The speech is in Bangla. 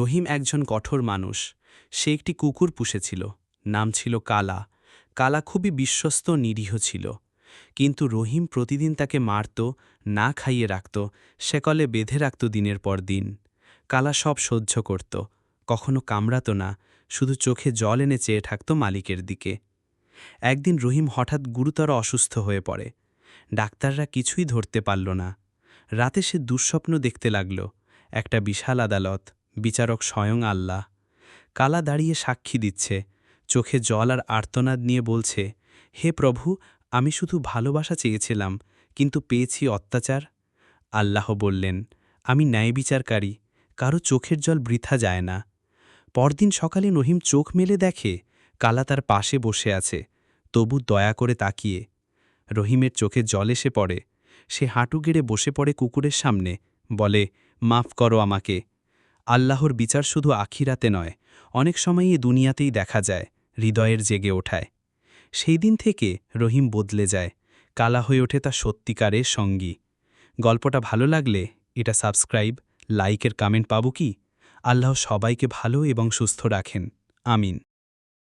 রহিম একজন কঠোর মানুষ। সে একটি কুকুর পুষেছিল। নাম ছিল কালা। কালা খুবই বিশ্বস্ত নিরীহ ছিল। কিন্তু রহিম প্রতিদিন তাকে মারত, না খাইয়ে রাখত, শেকলে বেঁধে রাখত দিনের পর দিন। কালা সব সহ্য করত, কখনো কামড়াত না, শুধু চোখে জল এনে চেয়ে থাকত মালিকের দিকে। একদিন রহিম হঠাৎ গুরুতর অসুস্থ হয়ে পড়ে। ডাক্তাররা কিছুই ধরতে পারল না। রাতে সে দুঃস্বপ্ন দেখতে লাগল, একটা বিশাল আদালত, বিচারক স্বয়ং আল্লাহ। কালা দাঁড়িয়ে সাক্ষী দিচ্ছে, চোখে জল আর আর্তনাদ নিয়ে বলছে, হে প্রভু, আমি শুধু ভালোবাসা চেয়েছিলাম, কিন্তু পেয়েছি অত্যাচার। আল্লাহ বললেন, আমি ন্যায় বিচারকারী, কারো চোখের জল বৃথা যায় না। পরদিন সকালে রহিম চোখ মেলে দেখে কালা তার পাশে বসে আছে, তবু দয়া করে তাকিয়ে। রহিমের চোখে জল এসে পড়ে। সে হাঁটু গেড়ে বসে পড়ে কুকুরের সামনে, বলে, মাফ করো আমাকে। আল্লাহর বিচার শুধু আখিরাতে নয়, অনেক সময়ই দুনিয়াতেই দেখা যায়, হৃদয়ের জেগে ওঠায়। সেই দিন থেকে রহিম বদলে যায়, কালা হয়ে ওঠে তার সত্যিকারের সঙ্গী। গল্পটা ভালো লাগলে এটা সাবস্ক্রাইব, লাইকের কমেন্ট পাবো কি? আল্লাহ সবাইকে ভালো এবং সুস্থ রাখেন। আমিন।